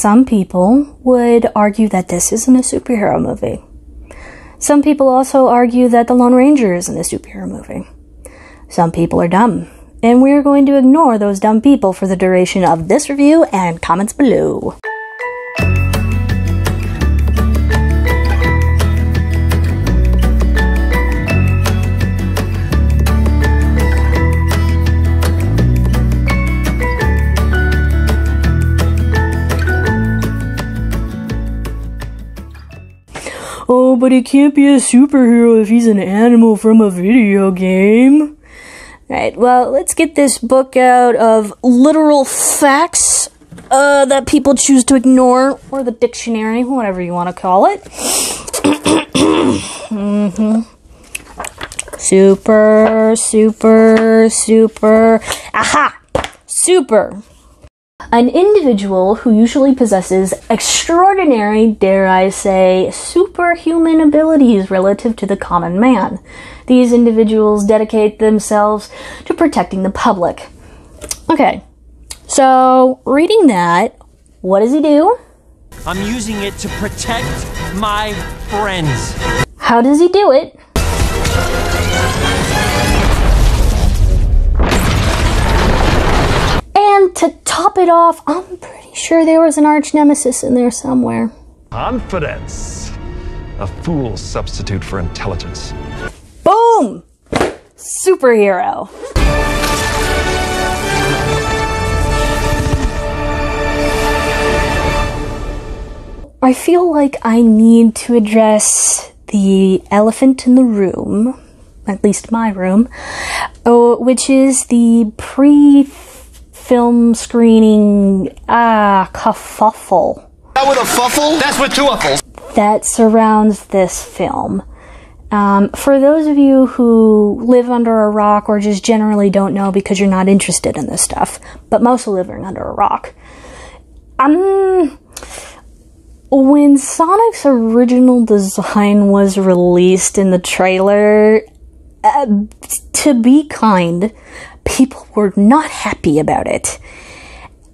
some people would argue that this isn't a superhero movie. Some people also argue that The Lone Ranger isn't a superhero movie. Some people are dumb, and we're going to ignore those dumb people for the duration of this review and comments below. Oh, but he can't be a superhero if he's an animal from a video game. Right, well, let's get this book out of literal facts that people choose to ignore, or the dictionary, whatever you want to call it. Super. Aha! Super. An individual who usually possesses extraordinary, dare I say, superhuman abilities relative to the common man. These individuals dedicate themselves to protecting the public. Okay, so reading that, what does he do? I'm using it to protect my friends. How does he do it? And to top it off, I'm pretty sure there was an arch nemesis in there somewhere. Confidence. A fool's substitute for intelligence. Boom! Superhero. I feel like I need to address the elephant in the room, at least my room, which is the pre-film screening kerfuffle. That with a fuffle? That's with two uffles. That surrounds this film. For those of you who live under a rock or just generally don't know because you're not interested in this stuff, but mostly living under a rock, when Sonic's original design was released in the trailer, to be kind, people were not happy about it.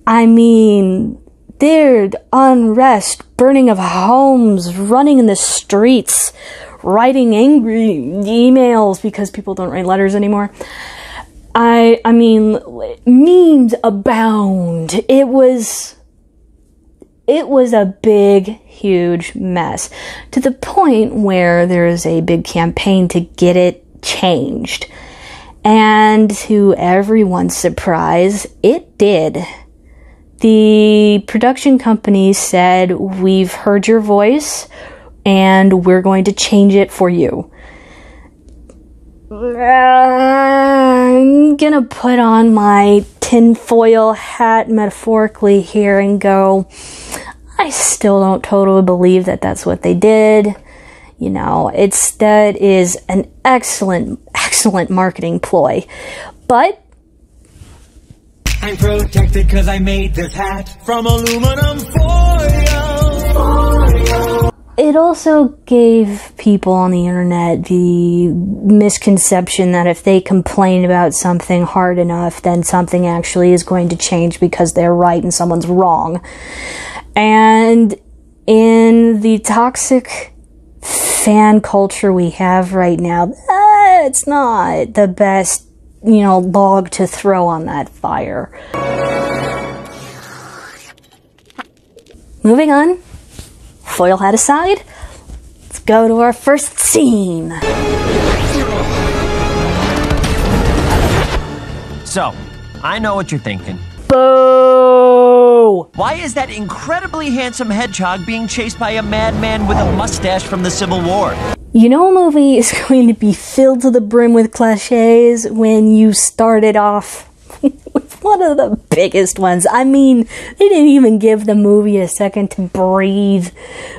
I mean, there's unrest, burning of homes, running in the streets, writing angry emails because people don't write letters anymore. I mean, memes abound. It was a big, huge mess, to the point where there is a big campaign to get it changed. And to everyone's surprise, it did. The production company said, "We've heard your voice, and we're going to change it for you." I'm gonna put on my tinfoil hat metaphorically here and go, I still don't totally believe that that's what they did. You know, that is an excellent marketing ploy. But I'm protected because I made this hat from aluminum foil. It also gave people on the internet the misconception that if they complain about something hard enough, then something actually is going to change because they're right and someone's wrong. And in the toxic fan culture we have right now, it's not the best, log to throw on that fire. Moving on. Foil hat aside, let's go to our first scene. So, I know what you're thinking. Boo! Why is that incredibly handsome hedgehog being chased by a madman with a mustache from the Civil War? You know a movie is going to be filled to the brim with cliches when you start it off with one of the biggest ones. I mean, they didn't even give the movie a second to breathe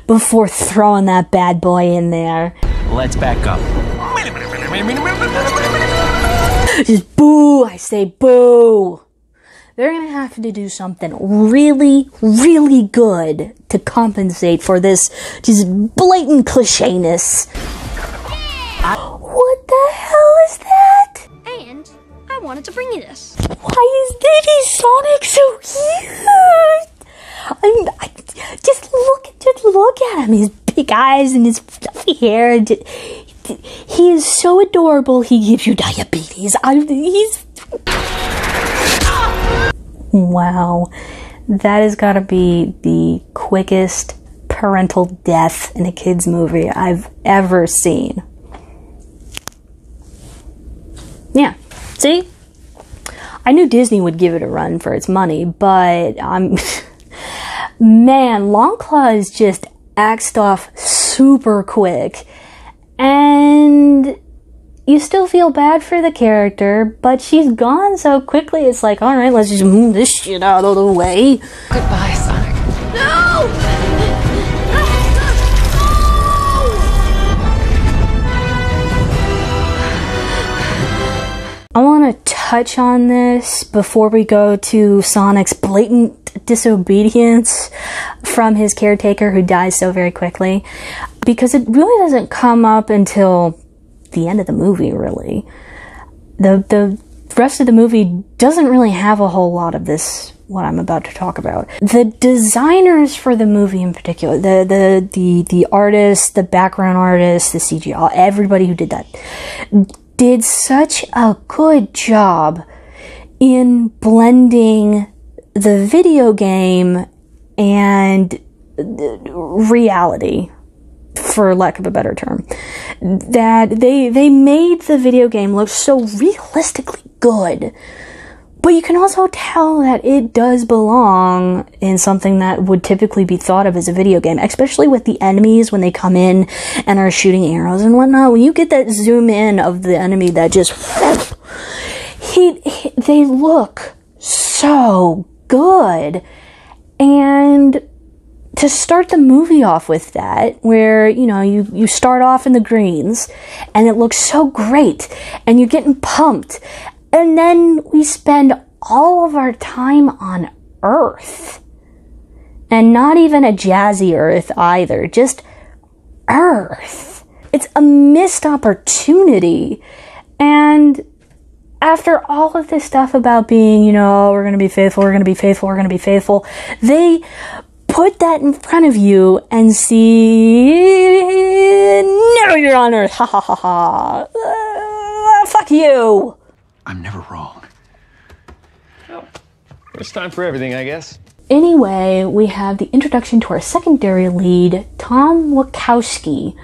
before throwing that bad boy in there. Let's back up. Just boo, I say boo. They're gonna have to do something really, really good to compensate for this just blatant clichéness. What the hell is that? And I wanted to bring you this. Why is Diddy Sonic so cute? Just look at him. His big eyes and his fluffy hair. He is so adorable. He gives you diabetes. Wow. That has got to be the quickest parental death in a kid's movie I've ever seen. Yeah. See? I knew Disney would give it a run for its money, but man, Longclaw is just axed off super quick. And you still feel bad for the character, but she's gone so quickly, it's like, alright, let's just move this shit out of the way. Goodbye, Sonic. No! I want to touch on this before we go to Sonic's blatant disobedience from his caretaker who dies so very quickly, because it really doesn't come up until the end of the movie, really. The rest of the movie doesn't really have a whole lot of this, what I'm about to talk about. The designers for the movie in particular, the artists, the background artists, the CGI, everybody who did that, did such a good job in blending the video game and reality, for lack of a better term, that they made the video game look so realistically good, but you can also tell that it does belong in something that would typically be thought of as a video game, especially with the enemies when they come in and are shooting arrows and whatnot. When you get that zoom in of the enemy that just they look so good. And to start the movie off with that, where, you know, you start off in the greens and it looks so great and you're getting pumped, and then we spend all of our time on Earth, and not even a jazzy Earth either, just Earth. It's a missed opportunity. And after all of this stuff about being, you know, we're going to be faithful, we're going to be faithful, we're going to be faithful, they put that in front of you and see, no, you're on Earth, ha ha ha ha, fuck you. I'm never wrong. Well, first time for everything, I guess. Anyway, we have the introduction to our secondary lead, Tom Wachowski,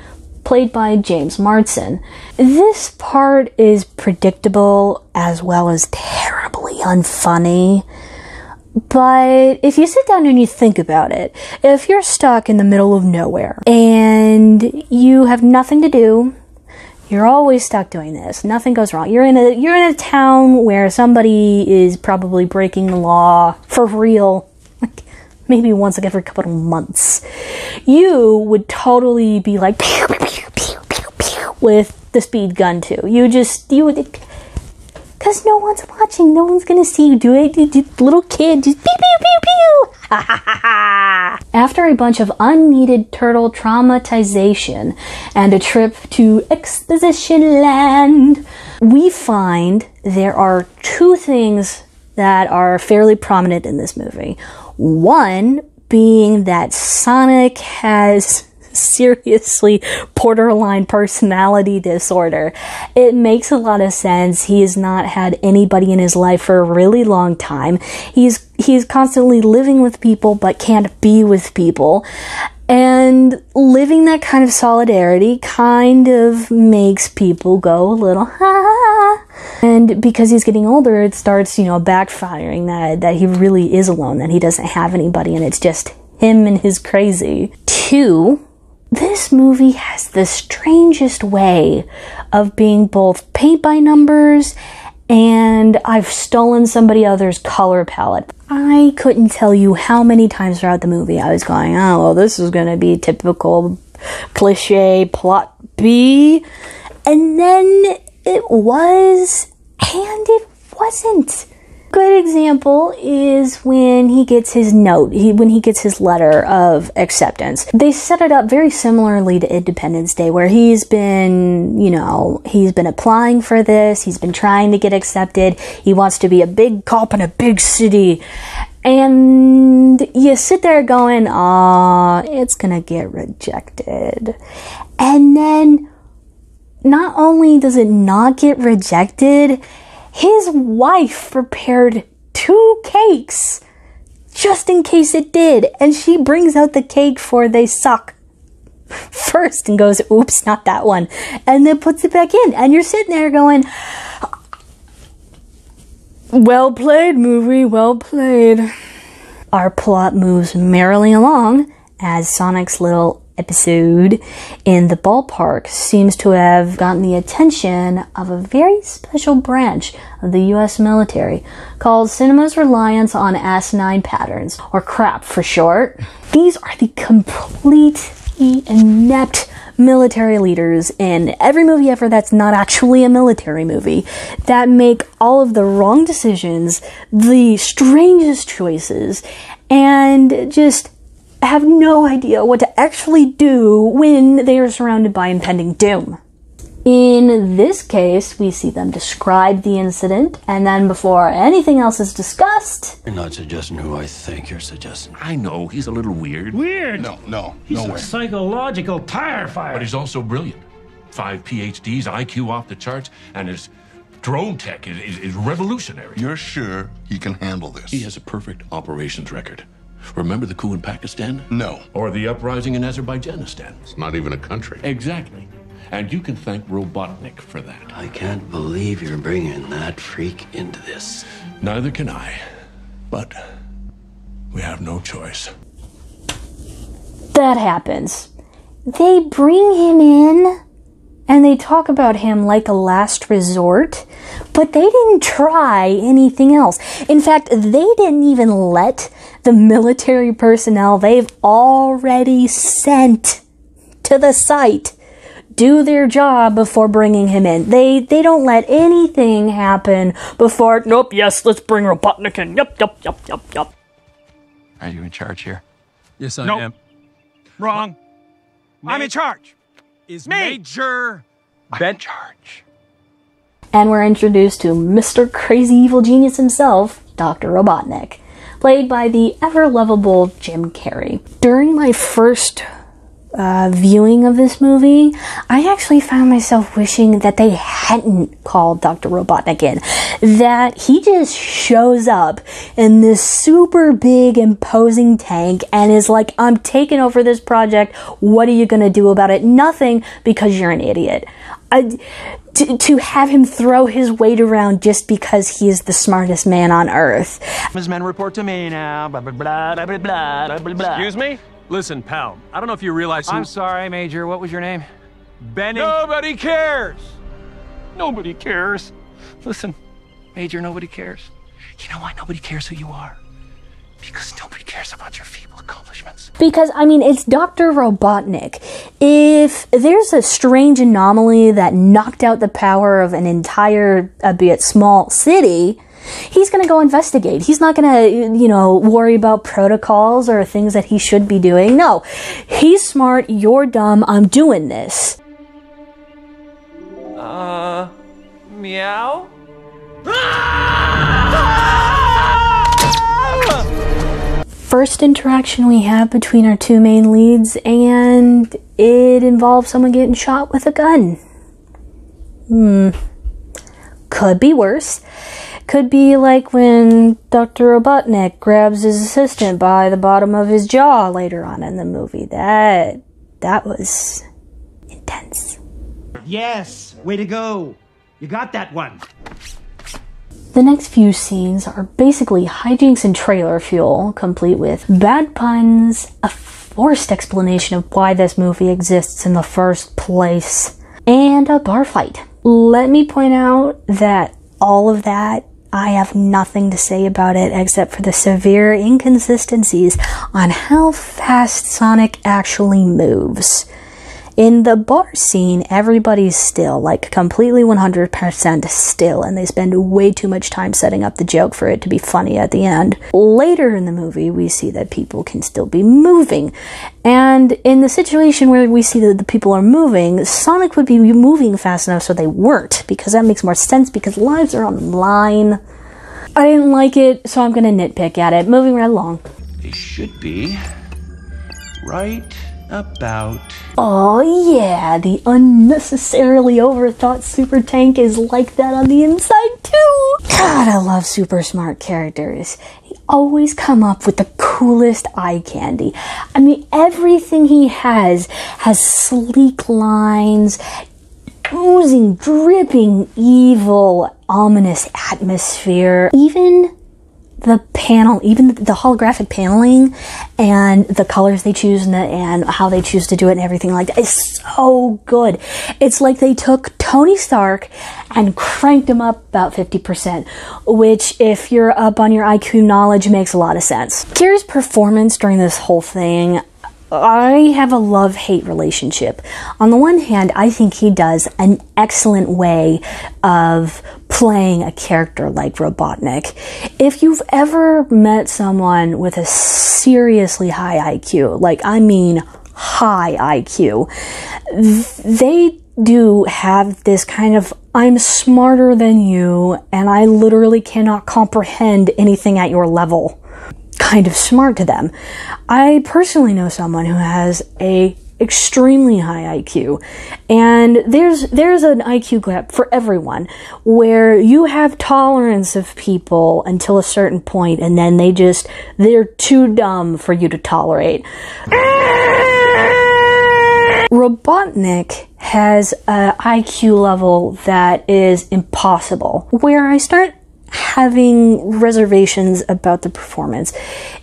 played by James Marsden. This part is predictable as well as terribly unfunny. But if you sit down and you think about it, if you're stuck in the middle of nowhere and you have nothing to do, you're always stuck doing this. Nothing goes wrong. You're in a town where somebody is probably breaking the law for real, like maybe once every couple of months. You would totally be like pew, pew, pew, pew, pew, pew, with the speed gun too. You would, because no one's watching. No one's gonna see you do it. Little kid just pew pew pew pew. Ha ha ha ha. After a bunch of unneeded turtle traumatization and a trip to Exposition Land, we find there are two things that are fairly prominent in this movie. One being that Sonic has seriously borderline personality disorder. It makes a lot of sense. He has not had anybody in his life for a really long time. He's constantly living with people but can't be with people. And living that kind of solidarity kind of makes people go a little, ha. And because he's getting older, it starts, backfiring that he really is alone, that he doesn't have anybody, and it's just him and his crazy. Two, this movie has the strangest way of being both paint by numbers and I've stolen somebody else's color palette. I couldn't tell you how many times throughout the movie I was going, oh, well, this is going to be typical cliche plot B. And then it was, and it wasn't. Good example is when he gets his note, when he gets his letter of acceptance. They set it up very similarly to Independence Day, where he's been, he's been applying for this, he's been trying to get accepted, he wants to be a big cop in a big city, And you sit there going, "Aw, it's gonna get rejected." And then, not only does it not get rejected, his wife prepared 2 cakes just in case it did. And she brings out the cake for "They Suck" first and goes, "Oops, not that one." And then puts it back in. And you're sitting there going, well played, movie, well played. Our plot moves merrily along as Sonic's little episode in the ballpark seems to have gotten the attention of a very special branch of the US military called Cinema's Reliance on Asinine Patterns, or CRAP for short. These are the completely inept military leaders in every movie ever that's not actually a military movie, that make all of the wrong decisions, the strangest choices, and just have no idea what to actually do when they are surrounded by impending doom. In this case, we see them describe the incident, and then before anything else is discussed... You're not suggesting who I think you're suggesting. I know, he's a little weird. Weird? No He's way. a psychological tire fire. But he's also brilliant. 5 PhDs, IQ off the charts, and his drone tech is revolutionary. You're sure he can handle this? He has a perfect operations record. Remember the coup in Pakistan? No. Or the uprising in Azerbaijanistan? It's not even a country. Exactly. And you can thank Robotnik for that. I can't believe you're bringing that freak into this. Neither can I. But we have no choice. That happens. They bring him in, and they talk about him like a last resort, but they didn't try anything else. In fact, they didn't even let the military personnel they've already sent to the site do their job before bringing him in. They don't let anything happen before, "Nope, yes, let's bring Robotnik in. Yup. Are you in charge here? Yes, I Nope. am. Wrong. I'm in charge. Is Me. Major Ben charge. And we're introduced to Mr. Crazy Evil Genius himself, Dr. Robotnik, played by the ever-lovable Jim Carrey. During my first viewing of this movie, I actually found myself wishing that they hadn't called Dr. Robotnik in. That he just shows up in this super big, imposing tank and is like, "I'm taking over this project. What are you going to do about it?" Nothing, because you're an idiot. To have him throw his weight around just because he is the smartest man on Earth. His men report to me now. Blah, blah, blah, blah, blah, blah, blah, blah. Excuse me? Listen, pal, I don't know if you realize I'm sorry, Major. What was your name? Benny. Nobody cares. Nobody cares. Listen, Major, nobody cares. You know why nobody cares who you are? Because nobody cares about your feeble accomplishments. Because, I mean, it's Dr. Robotnik. If there's a strange anomaly that knocked out the power of an entire, albeit small, city, he's gonna go investigate. He's not gonna, worry about protocols or things that he should be doing. No. He's smart, you're dumb, I'm doing this. Meow? First interaction we have between our two main leads, and it involves someone getting shot with a gun. Could be worse. Could be like when Dr. Robotnik grabs his assistant by the bottom of his jaw later on in the movie. That was intense. Yes, way to go. You got that one. The next few scenes are basically hijinks and trailer fuel, complete with bad puns, a forced explanation of why this movie exists in the first place, and a bar fight. Let me point out that all of that, I have nothing to say about it except for the severe inconsistencies on how fast Sonic actually moves. In the bar scene, everybody's still, like completely 100% still, and they spend way too much time setting up the joke for it to be funny at the end. Later in the movie, we see that people can still be moving. And in the situation where we see that the people are moving, Sonic would be moving fast enough so they weren't, because that makes more sense, because lives are on the line. I didn't like it, so I'm gonna nitpick at it. Moving right along. They should be right about... Oh yeah, the unnecessarily overthought super tank is like that on the inside too. God, I love super smart characters. They always come up with the coolest eye candy. I mean, everything he has sleek lines, oozing, dripping, evil, ominous atmosphere. Even the holographic paneling and the colors they choose and how they choose to do it and everything like that is so good. It's like they took Tony Stark and cranked him up about 50%, which, if you're up on your IQ knowledge, makes a lot of sense. Gary's performance during this whole thing, I have a love-hate relationship. On the one hand, I think he does an excellent way of playing a character like Robotnik. If you've ever met someone with a seriously high IQ, like I mean high IQ, they do have this kind of, I'm smarter than you and I literally cannot comprehend anything at your level kind of smart to them. I personally know someone who has a extremely high IQ, and there's an IQ gap for everyone, where you have tolerance of people until a certain point and then they're too dumb for you to tolerate. Robotnik has a IQ level that is impossible. Where I start having reservations about the performance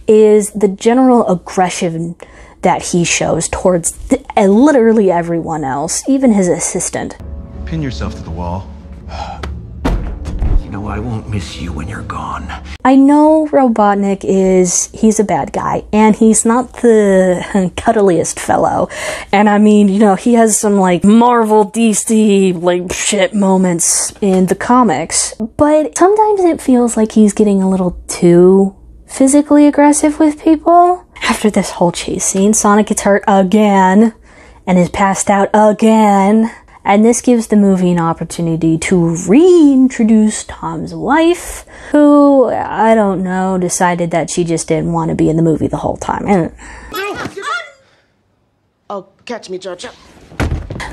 is the general aggression that he shows towards literally everyone else, even his assistant. Pin yourself to the wall. You know, I won't miss you when you're gone. I know Robotnik he's a bad guy, and he's not the cuddliest fellow. And I mean, you know, he has some like Marvel DC like shit moments in the comics, but sometimes it feels like he's getting a little too physically aggressive with people. After this whole chase scene, Sonic gets hurt again and is passed out again. And this gives the movie an opportunity to reintroduce Tom's wife, who, I don't know, decided that she just didn't want to be in the movie the whole time. Oh, catch me, Georgia.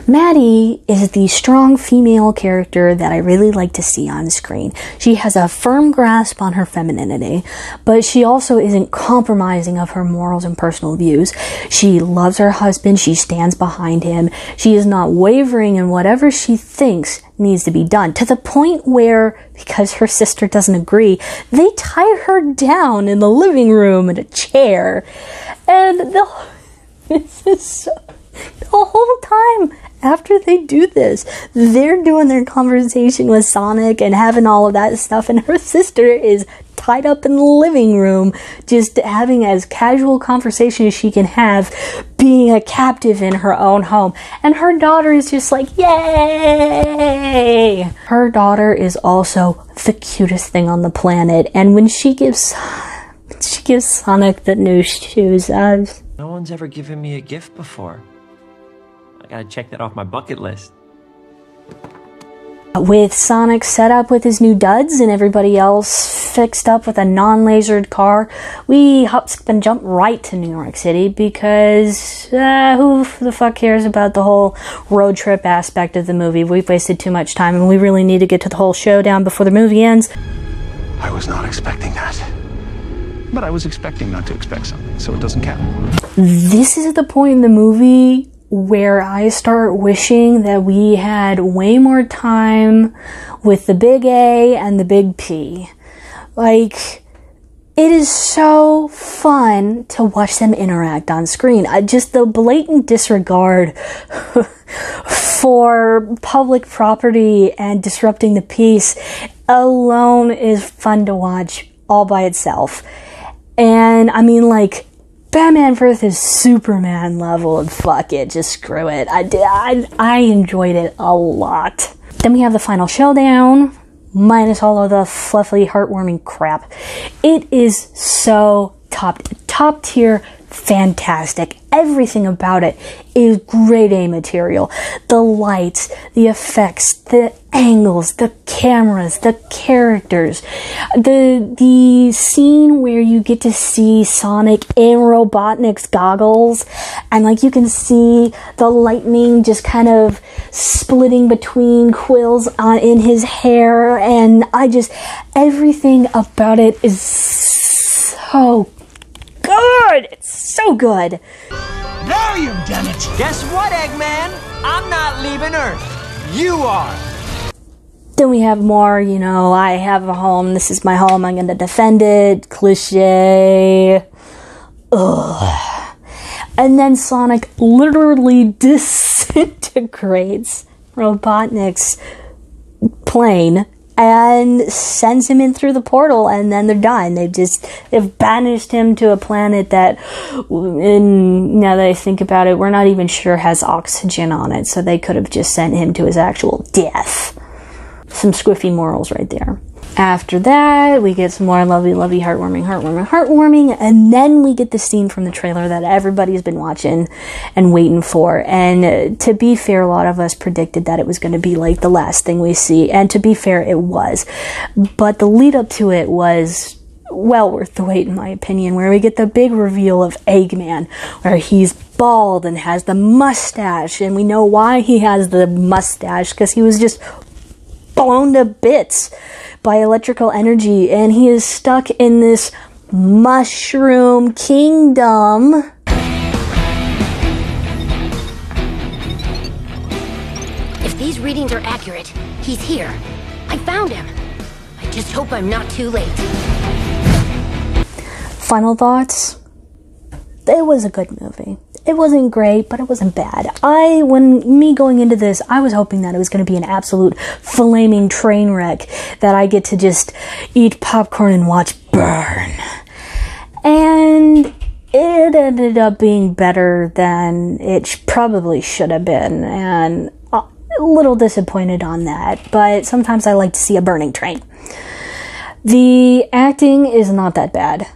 Maddie is the strong female character that I really like to see on screen. She has a firm grasp on her femininity, but she also isn't compromising of her morals and personal views. She loves her husband, she stands behind him, she is not wavering in whatever she thinks needs to be done, to the point where, because her sister doesn't agree, they tie her down in the living room in a chair. And this is so... The whole time after they do this, they're doing their conversation with Sonic and having all of that stuff, and her sister is tied up in the living room, just having as casual conversation as she can have, being a captive in her own home. And her daughter is just like, yay! Her daughter is also the cutest thing on the planet, and when she gives Sonic the new shoes, No one's ever given me a gift before. I gotta check that off my bucket list. With Sonic set up with his new duds and everybody else fixed up with a non-lasered car, we hop, skip, and jump right to New York City because who the fuck cares about the whole road trip aspect of the movie? We've wasted too much time and we really need to get to the whole showdown before the movie ends. I was not expecting that. But I was expecting not to expect something, so it doesn't count. This is the point in the movie where I start wishing that we had way more time with the big A and the big P. Like, it is so fun to watch them interact on screen. Just the blatant disregard for public property and disrupting the peace alone is fun to watch all by itself. And I mean, like, Batman vs. Superman level of fuck it, just screw it. I enjoyed it a lot. Then we have the final showdown, minus all of the fluffy, heartwarming crap. It is so top tier fantastic. Everything about it is grade A material. The lights, the effects, the angles, the cameras, the characters, the scene where you get to see Sonic in Robotnik's goggles, and like you can see the lightning just kind of splitting between quills in his hair, and everything about it is so good. It's so good. Now you've done it. Guess what, Eggman? I'm not leaving Earth. You are. Then we have more, I have a home, this is my home, I'm gonna defend it, cliche. Ugh. And then Sonic literally disintegrates Robotnik's plane and sends him in through the portal, and then they're done. They've banished him to a planet that, now that I think about it, we're not even sure has oxygen on it, so they could have just sent him to his actual death. Some squiffy morals right there. After that, we get some more lovely, heartwarming, and then we get the scene from the trailer that everybody's been watching and waiting for. And to be fair, a lot of us predicted that it was going to be like the last thing we see, and to be fair, it was. But the lead up to it was well worth the wait, in my opinion, where we get the big reveal of Eggman, where he's bald and has the mustache, and we know why he has the mustache, because he was just blown to bits by electrical energy, and he is stuck in this mushroom kingdom. If these readings are accurate, he's here. I found him. I just hope I'm not too late. Final thoughts? It was a good movie. It wasn't great, but it wasn't bad. When me going into this, I was hoping that it was going to be an absolute flaming train wreck that I get to just eat popcorn and watch burn. And it ended up being better than it probably should have been, and a little disappointed on that, but sometimes I like to see a burning train. The acting is not that bad,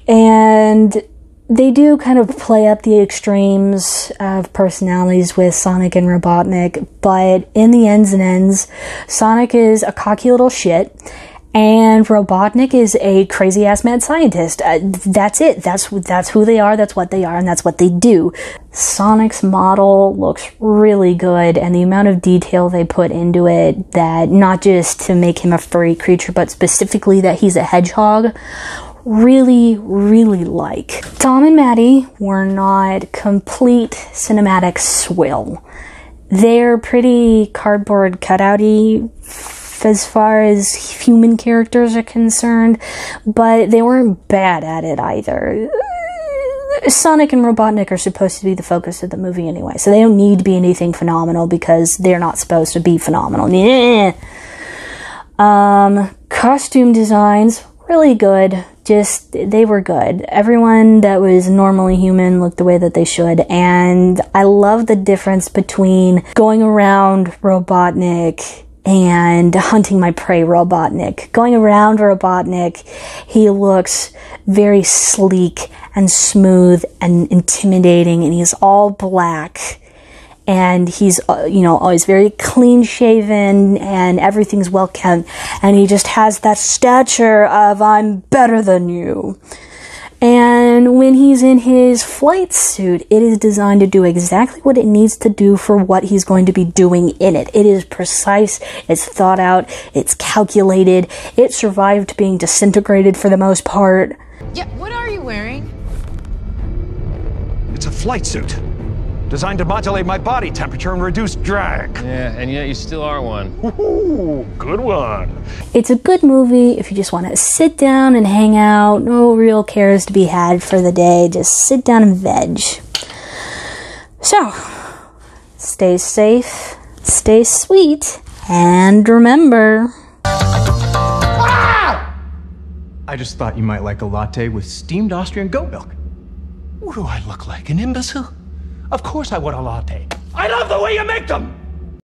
and they do kind of play up the extremes of personalities with Sonic and Robotnik, but in the ends and ends, Sonic is a cocky little shit, and Robotnik is a crazy-ass mad scientist. That's it. That's who they are, that's what they are, and that's what they do. Sonic's model looks really good, and the amount of detail they put into it, that not just to make him a furry creature, but specifically that he's a hedgehog, really like. Tom and Maddie were not complete cinematic swill. They're pretty cardboard cutout-y as far as human characters are concerned, but they weren't bad at it either. Sonic and Robotnik are supposed to be the focus of the movie anyway, so they don't need to be anything phenomenal because they're not supposed to be phenomenal. Costume designs, really good. They were good. Everyone that was normally human looked the way that they should, and I love the difference between going around Robotnik and hunting my prey Robotnik. Going around Robotnik, he looks very sleek and smooth and intimidating, and he's all black. And he's, always very clean shaven, and everything's well kept. And he just has that stature of, I'm better than you. And when he's in his flight suit, it is designed to do exactly what it needs to do for what he's going to be doing in it. It is precise, it's thought out, it's calculated, it survived being disintegrated for the most part. Yeah, what are you wearing? It's a flight suit. Designed to modulate my body temperature and reduce drag. Yeah, and yet you still are one. Ooh, good one. It's a good movie if you just want to sit down and hang out. No real cares to be had for the day. Just sit down and veg. So, stay safe, stay sweet, and remember... Ah! I just thought you might like a latte with steamed Austrian goat milk. What do I look like, an imbecile? Of course I want a latte. I love the way you make them!